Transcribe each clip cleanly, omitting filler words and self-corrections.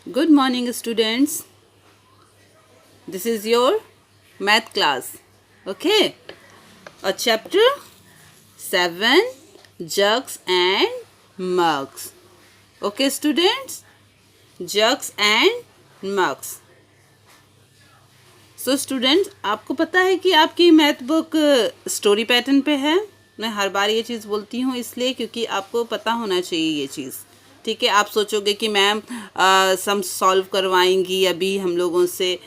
Good morning, students. This is your math class. Okay. A chapter 7 Jugs and Mugs. Okay, students? Jugs and mugs. So, students, आपको पता है कि आपकी math book story pattern पे है. मैं हर बार ये चीज़ बोलती हूँ इसलिए क्योंकि आपको पता होना चाहिए ये चीज़. ठीक है, आप सोचोगे कि मैम सम सॉल्व करवाएंगी अभी हम लोगों से,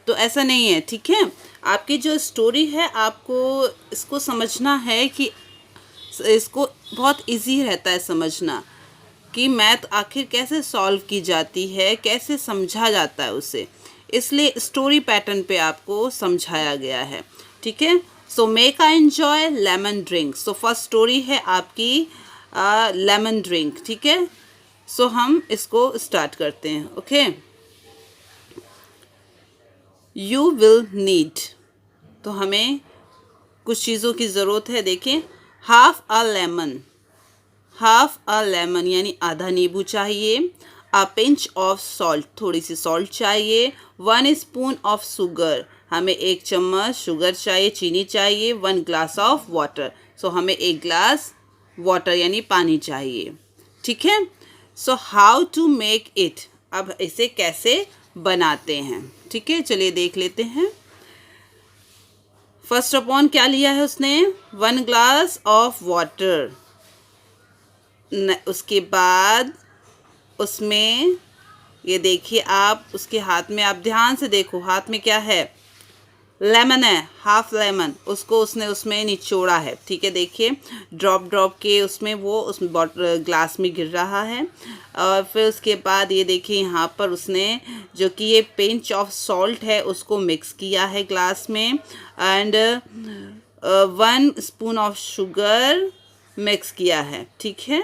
तो ऐसा नहीं है. ठीक है, आपकी जो स्टोरी है आपको इसको समझना है कि इसको बहुत इजी रहता है समझना कि मैथ आखिर कैसे सॉल्व की जाती है, कैसे समझा जाता है उसे. इसलिए स्टोरी पैटर्न पे आपको समझाया गया है. ठीक है, so make I enjoy lemon drink. So first story है आपकी लेमन ड्रिंक. ठीक है, सो हम इसको स्टार्ट करते हैं. ओके, यू विल नीड, तो हमें कुछ चीज़ों की ज़रूरत है. देखें, हाफ अ लेमन यानी आधा नींबू चाहिए. अ पिंच ऑफ सॉल्ट, थोड़ी सी सॉल्ट चाहिए. 1 स्पून ऑफ शुगर, हमें 1 चम्मच शुगर चाहिए, चीनी चाहिए. 1 ग्लास ऑफ वाटर, सो हमें 1 ग्लास वाटर यानी पानी चाहिए. ठीक है, so how to make it, अब इसे कैसे बनाते हैं. ठीक है, चलिए देख लेते हैं. फर्स्ट अपॉन क्या लिया है उसने, 1 ग्लास ऑफ वाटर. उसके बाद उसमें ये देखिए आप उसके हाथ में, आप ध्यान से देखो हाथ में क्या है, लेमन है, हाफ लेमन. उसको उसने उसमें निचोड़ा है. ठीक है, देखिए ड्रॉप ड्रॉप के उसमें वो उस ग्लास में गिर रहा है. और फिर उसके बाद ये देखिए यहाँ पर उसने जो कि ये पिंच ऑफ सॉल्ट है उसको मिक्स किया है ग्लास में. And 1 spoon of sugar mix किया है. ठीक है,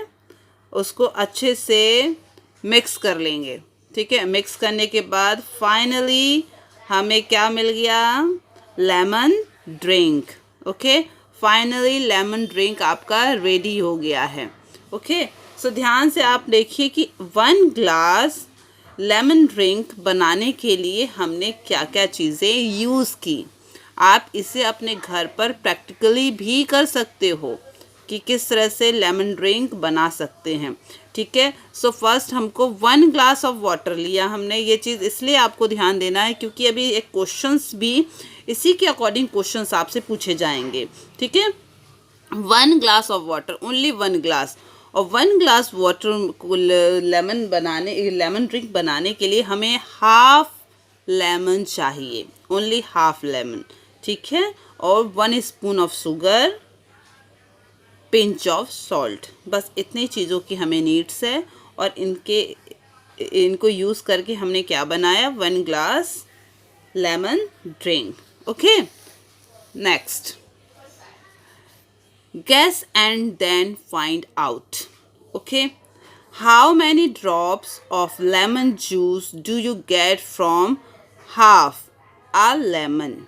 उसको अच्छे से मिक्स कर लेंगे. ठीक है, मिक्स करने के बाद फाइनली हमें क्या मिल गया, lemon drink. Okay, finally lemon drink आपका रेडी हो गया है. ओके, सो ध्यान से आप देखिए कि 1 ग्लास लेमन ड्रिंक बनाने के लिए हमने क्या क्या चीज़ें यूज़ की. आप इसे अपने घर पर प्रैक्टिकली भी कर सकते हो कि किस तरह से लेमन ड्रिंक बना सकते हैं. ठीक है, सो फर्स्ट हमको 1 ग्लास ऑफ वाटर लिया हमने. ये चीज़ इसलिए आपको ध्यान देना है क्योंकि अभी एक क्वेश्चंस भी इसी के अकॉर्डिंग क्वेश्चंस आपसे पूछे जाएंगे. ठीक है, 1 glass of water, only 1 glass. और 1 ग्लास वाटर को लेमन ड्रिंक बनाने के लिए हमें हाफ लेमन चाहिए, ओनली हाफ लेमन. ठीक है, और 1 spoon of sugar, pinch of salt. बस इतनी चीज़ों की हमें नीड्स है और इनको यूज़ करके हमने क्या बनाया, 1 glass lemon drink. Okay, next, guess and then find out. Okay, how many drops of lemon juice do you get from half a lemon?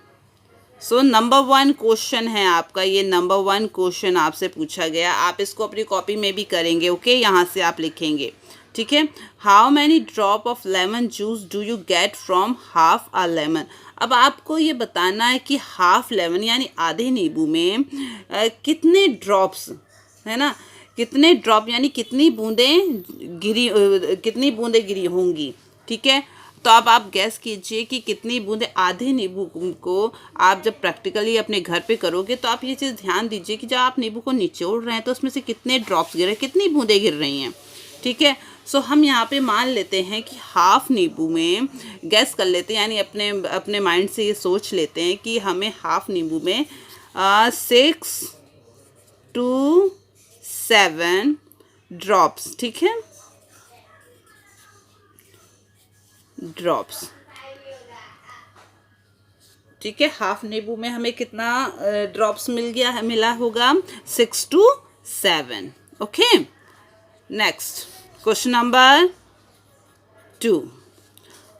So number 1 question है आपका, ये नंबर 1 क्वेश्चन आपसे पूछा गया. आप इसको अपनी कॉपी में भी करेंगे. ओके, यहाँ से आप लिखेंगे. ठीक है, how many drop of lemon juice do you get from half a lemon. अब आपको ये बताना है कि हाफ लेमन यानी आधे नींबू में कितने ड्रॉप्स है ना, कितने ड्रॉप यानी कितनी बूंदें गिरी होंगी. ठीक है, तो अब आप गैस कीजिए कि कितनी बूंदें आधे नींबू को आप जब प्रैक्टिकली अपने घर पे करोगे तो आप ये चीज़ ध्यान दीजिए कि जब आप नींबू को निचोड़ रहे हैं तो उसमें से कितने ड्रॉप्स गिर रहे हैं, कितनी बूंदें गिर रही हैं. ठीक है, सो हम यहाँ पे मान लेते हैं कि हाफ नींबू में, गैस कर लेते हैं यानी अपने माइंड से ये सोच लेते हैं कि हमें हाफ नींबू में 6 to 7 ड्रॉप्स. ठीक है, ड्रॉप्स. ठीक है, हाफ नींबू में हमें कितना ड्रॉप्स मिला होगा, 6 to 7. Okay, next question number 2,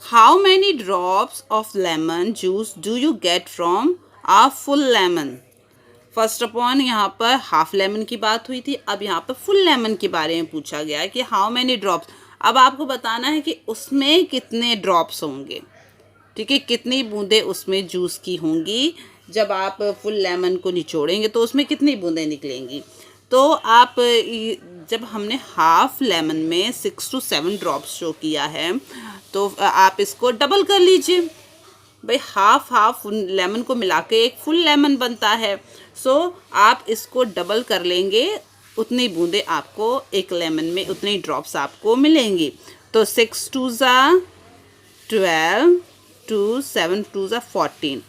how many drops of lemon juice do you get from a full lemon. First upon यहाँ पर हाफ लेमन की बात हुई थी, अब यहाँ पर फुल लेमन के बारे में पूछा गया है कि हाउ मैनी ड्रॉप्स. अब आपको बताना है कि उसमें कितने ड्रॉप्स होंगे, ठीक है, कितनी बूंदें उसमें जूस की होंगी। जब आप फुल लेमन को निचोड़ेंगे तो उसमें कितनी बूंदें निकलेंगी। तो आप जब हमने हाफ लेमन में 6 to 7 ड्रॉप्स शो किया है, तो आप इसको डबल कर लीजिए भाई, हाफ हाफ लेमन को मिला के एक फुल लेमन बनता है। सो आप इसको डबल कर लेंगे, उतनी बूंदें आपको एक लेमन में, उतनी ड्रॉप्स आपको मिलेंगी। तो 6 2 12 2 7 2 14,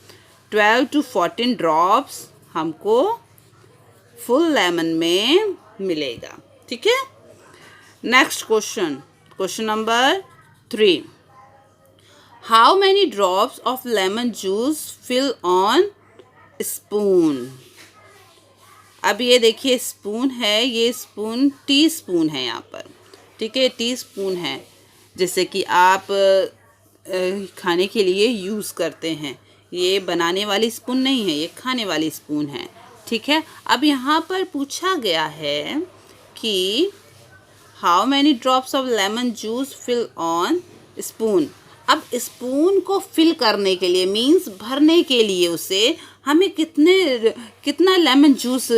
12 to 14 ड्रॉप्स हमको फुल लेमन में मिलेगा, ठीक है। Next question, question number 3, how many drops of lemon juice fill on spoon. अब ये देखिए स्पून है, ये स्पून टी स्पून है यहाँ पर, ठीक है, टी स्पून है, जैसे कि आप खाने के लिए यूज़ करते हैं। ये बनाने वाली स्पून नहीं है, ये खाने वाली स्पून है, ठीक है। अब यहाँ पर पूछा गया है कि how many drops of lemon juice fill on spoon. अब स्पून को फिल करने के लिए मीन्स भरने के लिए उसे हमें कितना लेमन जूस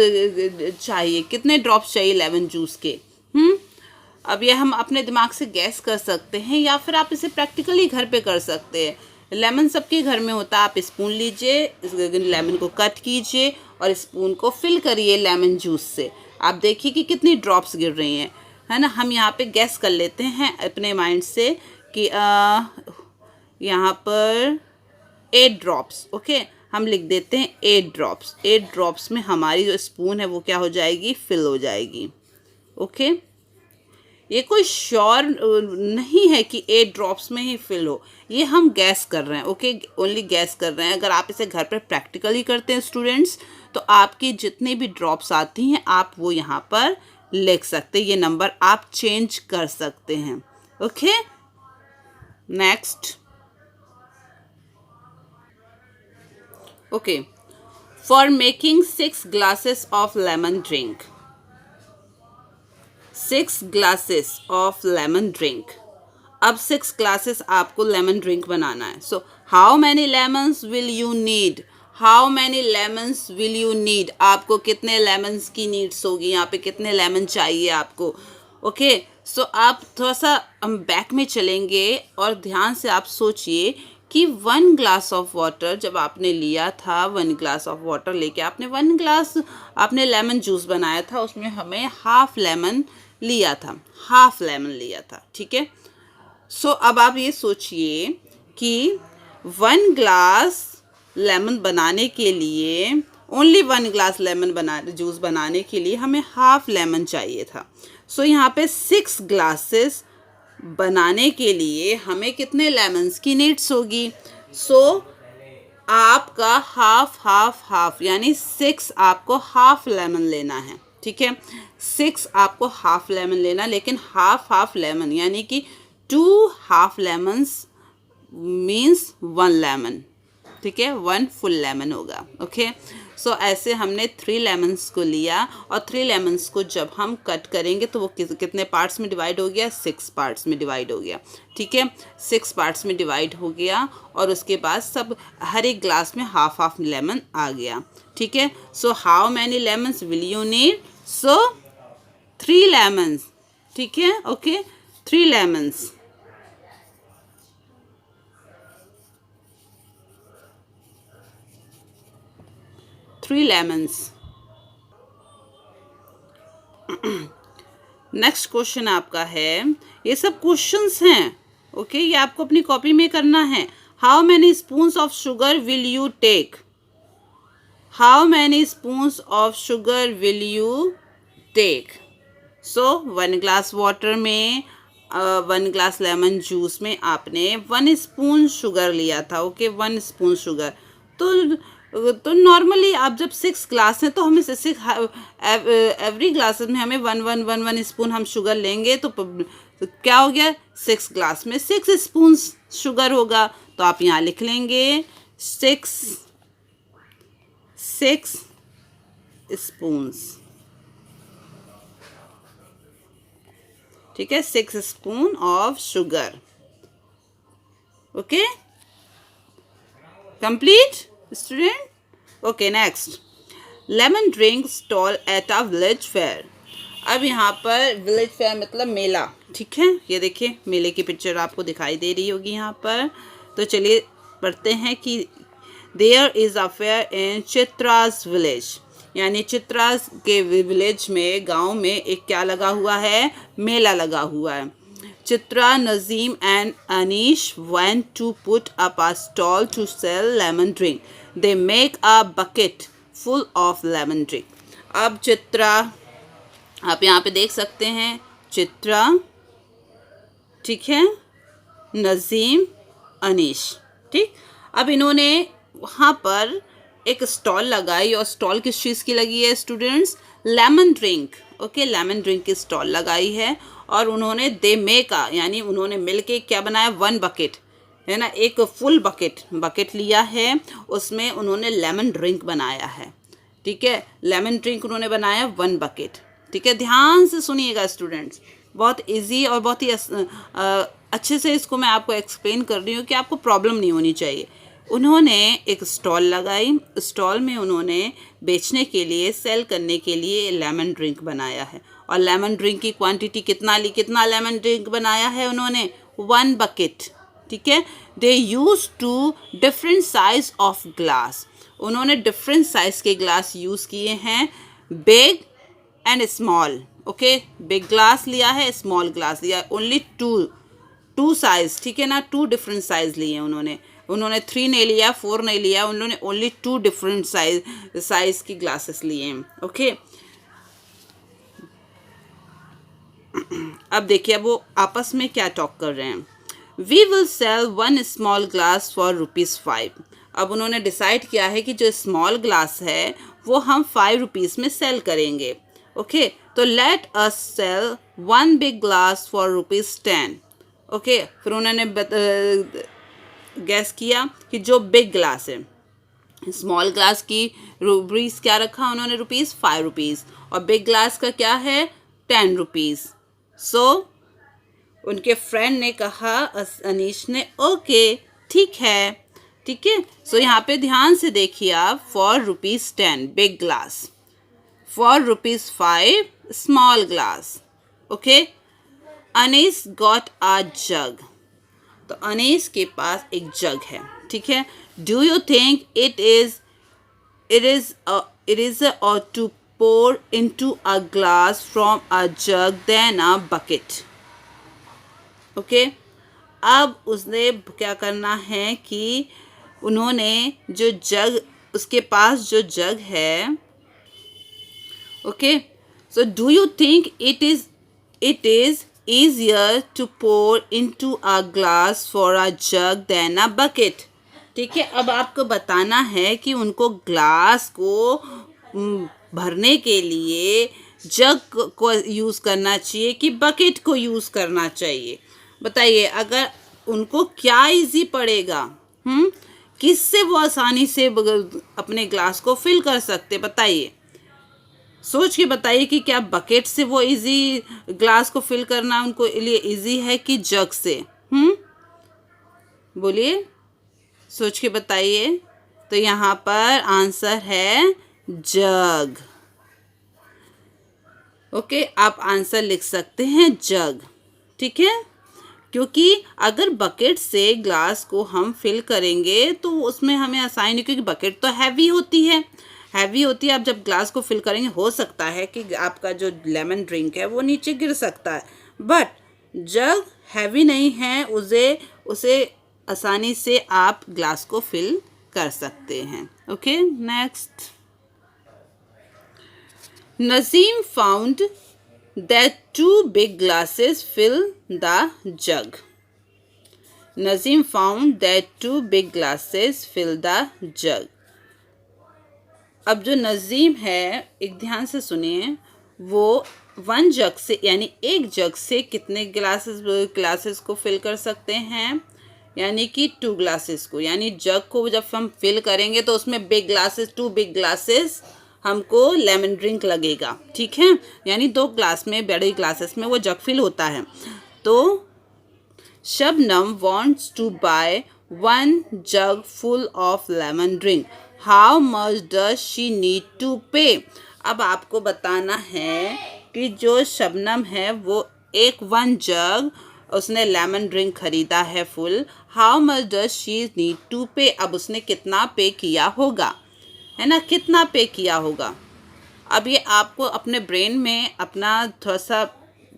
चाहिए, कितने ड्रॉप्स चाहिए लेमन जूस के। अब ये हम अपने दिमाग से गैस कर सकते हैं या फिर आप इसे प्रैक्टिकली घर पे कर सकते हैं। लेमन सबके घर में होता है, आप स्पून लीजिए, लेमन को कट कीजिए और स्पून को फिल करिए लेमन जूस से। आप देखिए कि कितनी ड्रॉप्स गिर रही हैं, है ना। हम यहाँ पे गैस कर लेते हैं अपने माइंड से कि यहाँ पर 8 ड्रॉप्स, ओके, हम लिख देते हैं 8 ड्रॉप्स। 8 ड्रॉप्स में हमारी जो स्पून है वो क्या हो जाएगी, फिल हो जाएगी, ओके। ये कोई श्योर नहीं है कि 8 ड्रॉप्स में ही फिल हो, ये हम गैस कर रहे हैं, ओके, ओनली गैस कर रहे हैं। अगर आप इसे घर पर प्रैक्टिकली करते हैं स्टूडेंट्स, तो आपकी जितनी भी ड्रॉप्स आती हैं आप वो यहाँ पर लिख सकते हैं, ये नंबर आप चेंज कर सकते हैं, okay. Next, okay, for making 6 glasses of lemon drink, 6 glasses of lemon drink. अब 6 glasses आपको लेमन ड्रिंक बनाना है। So how many lemons will you need, how many lemons will you need, आपको कितने lemons की needs होगी, यहाँ पे कितने लेमन चाहिए आपको, ओके। सो आप थोड़ा सा हम बैक में चलेंगे और ध्यान से आप सोचिए कि 1 ग्लास ऑफ वाटर जब आपने लिया था, 1 ग्लास ऑफ वाटर लेके आपने 1 ग्लास आपने लेमन जूस बनाया था, उसमें हमें हाफ लेमन लिया था, हाफ लेमन लिया था, ठीक है। सो अब आप ये सोचिए कि 1 ग्लास लेमन बनाने के लिए, ओनली 1 ग्लास लेमन जूस बनाने के लिए हमें हाफ लेमन चाहिए था। सो यहाँ पे 6 ग्लासेस बनाने के लिए हमें कितने लेमन्स की नीड्स होगी। सो आपका हाफ हाफ हाफ यानी 6 आपको हाफ लेमन लेना है, ठीक है। 6 आपको हाफ लेमन लेना, लेकिन हाफ हाफ लेमन यानी कि 2 हाफ लेमन्स मीन्स 1 लेमन, ठीक है, 1 फुल लेमन होगा, ओके। सो ऐसे हमने 3 लेमन्स को लिया और 3 लेमन्स को जब हम कट करेंगे तो वो कितने पार्ट्स में डिवाइड हो गया, 6 पार्ट्स में डिवाइड हो गया, ठीक है, 6 पार्ट्स में डिवाइड हो गया और उसके बाद सब हर एक ग्लास में हाफ हाफ लेमन आ गया, ठीक है। So how many lemons will you need, so 3 lemons, ठीक है, ओके, 3 लेमन्स, नेक्स्ट क्वेश्चन आपका है, ये सब क्वेश्चंस हैं, ओके, ये आपको अपनी कॉपी में करना है। How many spoons of sugar will you take, how many spoons of sugar will you take. So 1 glass water में 1 ग्लास लेमन जूस में आपने 1 स्पून शुगर लिया था, ओके, 1 स्पून शुगर। तो नॉर्मली आप जब 6 ग्लास हैं तो हमें एवरी ग्लासेस में हमें 1 स्पून हम शुगर लेंगे, तो क्या हो गया, 6 ग्लास में 6 स्पून शुगर होगा। तो आप यहाँ लिख लेंगे 6 स्पून्स, ठीक है, 6 spoon of sugar. Okay, complete student? Okay, next, lemon drink stall at a village fair. अब यहाँ पर विलेज फेयर मतलब मेला, ठीक है, ये देखिए मेले की पिक्चर आपको दिखाई दे रही होगी यहाँ पर। तो चलिए पढ़ते हैं कि there is a fair in Chitra's village, यानी चित्रास के विलेज में, गांव में एक क्या लगा हुआ है, मेला लगा हुआ है। Chitra, Nazeem and Anish went to put up a stall to sell lemon drink. They make a bucket full of lemon drink. अब चित्रा, आप यहाँ पे देख सकते हैं, चित्रा, ठीक है, नज़ीम, अनीश, ठीक। अब इन्होंने वहाँ पर एक स्टॉल लगाई, और स्टॉल किस चीज़ की लगी है students? Lemon drink. Okay, lemon drink की स्टॉल लगाई है। और उन्होंने दे मेक आ, यानी उन्होंने मिलके क्या बनाया, 1 बकेट, है ना, एक फुल बकेट लिया है, उसमें उन्होंने लेमन ड्रिंक बनाया है, ठीक है, लेमन ड्रिंक उन्होंने बनाया 1 बकेट, ठीक है। ध्यान से सुनिएगा स्टूडेंट्स, बहुत इजी और बहुत ही अच्छे से इसको मैं आपको एक्सप्लेन कर रही हूँ कि आपको प्रॉब्लम नहीं होनी चाहिए। उन्होंने एक स्टॉल लगाई, स्टॉल में उन्होंने बेचने के लिए, सेल करने के लिए लेमन ड्रिंक बनाया है। और लेमन ड्रिंक की क्वांटिटी कितना लेमन ड्रिंक बनाया है उन्होंने? 1 बकेट, ठीक है। They use two different size of glass, उन्होंने डिफरेंट साइज के ग्लास यूज़ किए हैं, big and small. Okay, big glass लिया है, स्मॉल ग्लास लिया है, ओनली टू साइज, ठीक है ना, 2 डिफरेंट साइज लिए उन्होंने 3 नहीं लिया, 4 नहीं लिया, उन्होंने ओनली 2 डिफरेंट साइज की ग्लासेस लिए हैं। ओके, अब देखिए, अब वो आपस में क्या टॉक कर रहे हैं। We will sell 1 small glass for ₹5। अब उन्होंने डिसाइड किया है कि जो स्मॉल ग्लास है वो हम ₹5 में सेल करेंगे। ओके, तो let us sell 1 big glass for ₹10। Okay, फिर उन्होंने गैस किया कि जो बिग ग्लास है, स्मॉल ग्लास की रुपीस क्या रखा उन्होंने, ₹5, और बिग ग्लास का क्या है, ₹10। सो उनके फ्रेंड ने कहा, अनीश ने, ओके ठीक है, ठीक है। सो यहाँ पे ध्यान से देखिए आप, for ₹10 big glass, for ₹5 small glass. Okay, Anees got a jug, तो अनीस के पास एक जग है, ठीक है। Do you think it is to pour into a glass from a jug than a bucket. Okay, अब उसने क्या करना है कि उन्होंने जो जग, उसके पास जो जग है, okay, so do you think it is easier to pour into a glass for a jug than a bucket. ठीक है, अब आपको बताना है कि उनको ग्लास को भरने के लिए जग को यूज़ करना चाहिए कि बकेट को यूज़ करना चाहिए। बताइए, अगर उनको क्या इजी पड़ेगा, किससे वो आसानी से अपने ग्लास को फिल कर सकते, बताइए, सोच के बताइए कि क्या बकेट से वो इजी ग्लास को फिल करना उनको लिए इजी है कि जग से? बोलिए, सोच के बताइए। तो यहाँ पर आंसर है जग। ओके, आप आंसर लिख सकते हैं जग, ठीक है, क्योंकि अगर बकेट से ग्लास को हम फिल करेंगे तो उसमें हमें आसानी नहीं, क्योंकि बकेट तो हैवी होती है। आप जब ग्लास को फिल करेंगे, हो सकता है कि आपका जो लेमन ड्रिंक है वो नीचे गिर सकता है, बट जग हैवी नहीं है, उसे आसानी से आप ग्लास को फिल कर सकते हैं। Okay, next, Nazim found that 2 big glasses fill the jug. Nazim found that 2 big glasses fill the jug. अब जो नज़ीम है, एक ध्यान से सुनिए, वो 1 जग से, यानी एक जग से कितने ग्लासेस को फिल कर सकते हैं, यानी कि 2 ग्लासेस को, यानी जग को जब हम फिल करेंगे तो उसमें 2 बिग ग्लासेस हमको लेमन ड्रिंक लगेगा, ठीक है। यानी 2 ग्लास में, बड़े ग्लासेस में वो जग फिल होता है। तो Shabnam wants to buy 1 jug full of lemon drink. How much does she need to pay? अब आपको बताना है कि जो शबनम है वो 1 जग उसने लेमन ड्रिंक खरीदा है full. How much does she need to pay, अब उसने कितना पे किया होगा, है ना, कितना पे किया होगा। अब ये आपको अपने ब्रेन में अपना थोड़ा सा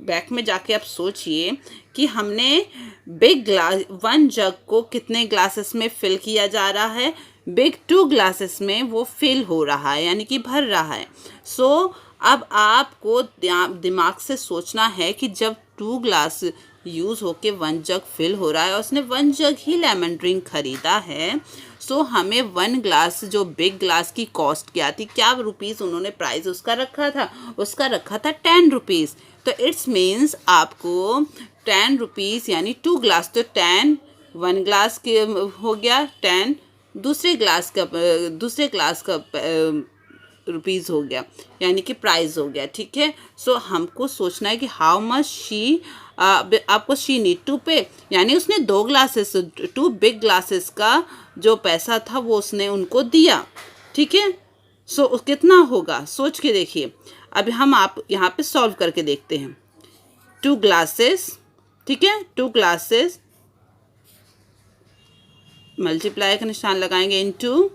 बैक में जाके आप सोचिए कि हमने बिग ग्लास 1 जग को कितने ग्लासेस में फिल किया जा रहा है। बिग 2 ग्लासेस में वो फिल हो रहा है, यानी कि भर रहा है। सो अब आपको दिमाग से सोचना है कि जब 2 ग्लास यूज़ होके 1 जग फिल हो रहा है और उसने 1 जग ही लेमन ड्रिंक खरीदा है, सो हमें 1 ग्लास जो बिग ग्लास की कॉस्ट क्या थी, क्या रुपीज़ उन्होंने प्राइस उसका रखा था, उसका रखा था 10 रुपीज़। तो इट्स मीन्स आपको 10 रुपीज़ यानी 2 ग्लास, तो 10 1 ग्लास के हो गया, 10 दूसरे ग्लास का रुपीज़ हो गया, यानी कि प्राइस हो गया, ठीक है। सो हमको सोचना है कि हाउ मच शी आपको शी नीड टू पे, यानी उसने 2 ग्लासेस 2 बिग ग्लासेस का जो पैसा था वो उसने उनको दिया, ठीक है। सो कितना होगा सोच के देखिए। अभी हम आप यहाँ पे सॉल्व करके देखते हैं। 2 ग्लासेस, ठीक है, 2 ग्लासेस मल्टीप्लाई का निशान लगाएंगे इनटू,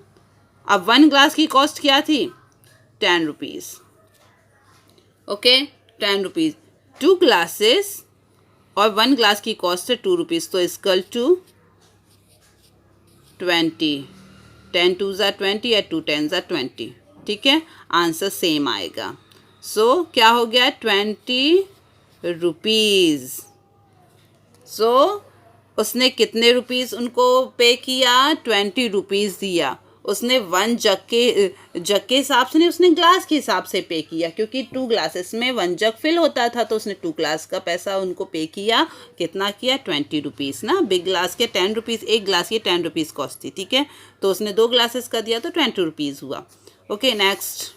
अब 1 ग्लास की कॉस्ट क्या थी, 10 रुपीज़, ओके, 10 रुपीज़। 2 ग्लासेस और 1 ग्लास की कॉस्ट है 2 रुपीज़, तो इक्वल टू 20, 10 2 ज़ा 20 या 2 10 ज़ा 20, ठीक है, आंसर सेम आएगा। सो क्या हो गया, 20 रुपीज़। सो उसने कितने रुपीज़ उनको पे किया, 20 रुपीज़ दिया। उसने 1 जग के हिसाब से नहीं, उसने ग्लास के हिसाब से पे किया, क्योंकि 2 ग्लासेस में 1 जग फिल होता था, तो उसने 2 ग्लास का पैसा उनको पे किया। कितना किया, 20 रुपीज़ ना। बिग ग्लास के 10 रुपीज़, 1 ग्लास की 10 रुपीज़ कॉस्ट थी, ठीक है। तो उसने 2 ग्लासेस का दिया तो 20 रुपीज़ हुआ। Okay, next.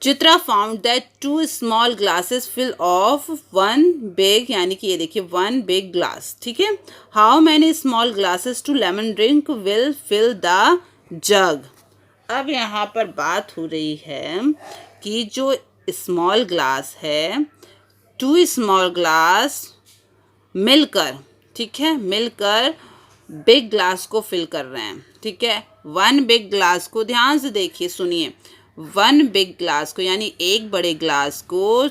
Chitra found that 2 small glasses fill of 1 big, यानी कि ये देखिए 1 बिग ग्लास, ठीक है। How many small glasses to lemon drink will fill the jug. अब यहाँ पर बात हो रही है कि जो स्मॉल ग्लास है, 2 स्मॉल ग्लास मिलकर, ठीक है, मिलकर बिग ग्लास को फिल कर रहे हैं, ठीक है। 1 बिग ग्लास को ध्यान से देखिए, सुनिए, 1 बिग ग्लास को यानी एक बड़े ग्लास को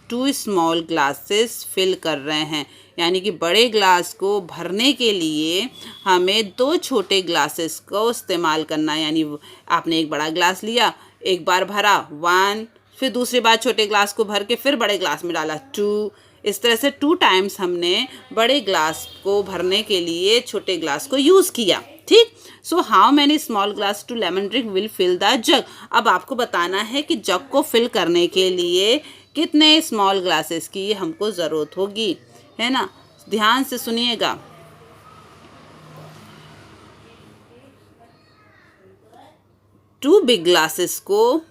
2 स्मॉल ग्लासेस फिल कर रहे हैं, यानी कि बड़े ग्लास को भरने के लिए हमें 2 छोटे ग्लासेस को इस्तेमाल करना है। यानी आपने एक बड़ा ग्लास लिया, एक बार भरा 1, फिर दूसरी बार छोटे ग्लास को भर के फिर बड़े ग्लास में डाला 2, इस तरह से 2 टाइम्स हमने बड़े ग्लास को भरने के लिए छोटे ग्लास को यूज़ किया, ठीक। So how many small glass to lemon drink will fill the jug. अब आपको बताना है कि जग को फिल करने के लिए कितने स्मॉल ग्लासेस की हमको ज़रूरत होगी, है ना। ध्यान से सुनिएगा। टू बिग ग्लासेस को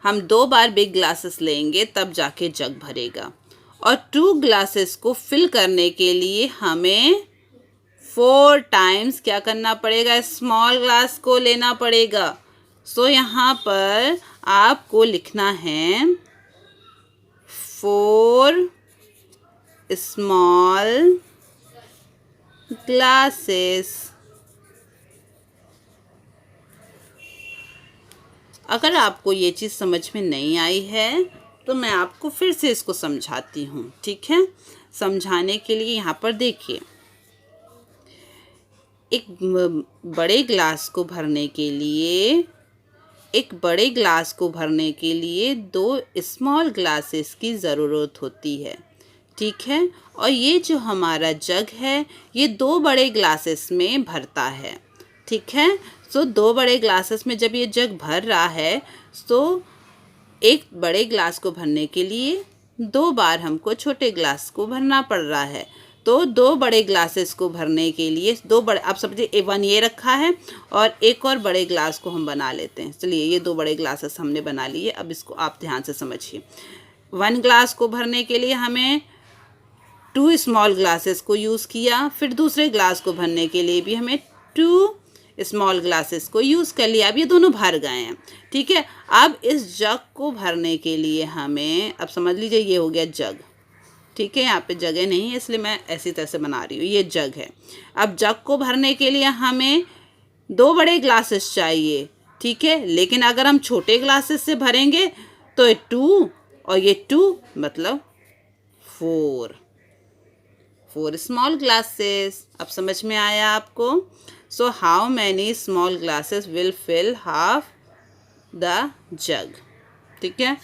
हम 2 बार बिग ग्लासेस लेंगे तब जाके जग भरेगा, और 2 ग्लासेस को फिल करने के लिए हमें 4 टाइम्स क्या करना पड़ेगा, स्मॉल ग्लास को लेना पड़ेगा। सो यहाँ पर आपको लिखना है 4 स्मॉल ग्लासेस। अगर आपको ये चीज़ समझ में नहीं आई है तो मैं आपको फिर से इसको समझाती हूँ, ठीक है। समझाने के लिए यहाँ पर देखिए, एक बड़े ग्लास को भरने के लिए 2 स्मॉल ग्लासेस की ज़रूरत होती है, ठीक है। और ये जो हमारा जग है ये 2 बड़े ग्लासेस में भरता है, ठीक है। सो 2 बड़े ग्लासेस में जब ये जग भर रहा है तो एक बड़े ग्लास को भरने के लिए 2 बार हमको छोटे ग्लास को भरना पड़ रहा है। तो तो 2 बड़े ग्लासेस को भरने के लिए 2 बड़े, आप समझिए 1 ये रखा है और एक और बड़े ग्लास को हम बना लेते हैं। चलिए ये 2 बड़े ग्लासेस हमने बना लिए। अब इसको आप ध्यान से समझिए। 1 ग्लास को भरने के लिए हमें 2 स्मॉल ग्लासेस को यूज़ किया, फिर दूसरे ग्लास को भरने के लिए भी हमें 2 स्मॉल ग्लासेस को यूज़ कर लिया। अब ये दोनों भर गए हैं, ठीक है। अब इस जग को भरने के लिए हमें, अब समझ लीजिए ये हो गया जग, ठीक है। यहाँ पे जगह नहीं है इसलिए मैं ऐसी तरह से बना रही हूँ, ये जग है। अब जग को भरने के लिए हमें 2 बड़े ग्लासेस चाहिए, ठीक है। लेकिन अगर हम छोटे ग्लासेस से भरेंगे तो ये 2 और ये 2 मतलब 4 स्मॉल ग्लासेस। अब समझ में आया आपको? So how many small glasses will fill half the jug, ठीक है।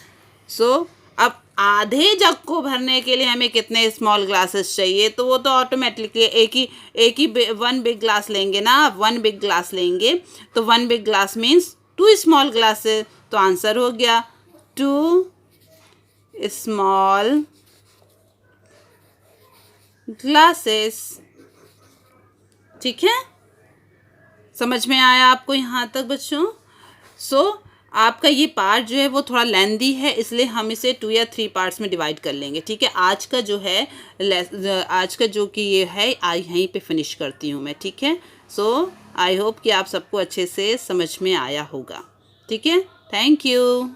सो अब आधे जग को भरने के लिए हमें कितने स्मॉल ग्लासेस चाहिए, तो वो तो ऑटोमेटिकली एक ही 1 बिग ग्लास लेंगे ना। आप 1 बिग ग्लास लेंगे तो 1 big glass means 2 small glasses. तो आंसर हो गया 2 स्मॉल ग्लासेस, ठीक है। समझ में आया आपको यहाँ तक बच्चों? सो आपका ये पार्ट जो है वो थोड़ा लेंदी है, इसलिए हम इसे 2 या 3 पार्ट्स में डिवाइड कर लेंगे, ठीक है। आज का जो कि ये है यहीं पे फिनिश करती हूँ मैं, ठीक है। सो आई होप कि आप सबको अच्छे से समझ में आया होगा, ठीक है। Thank you.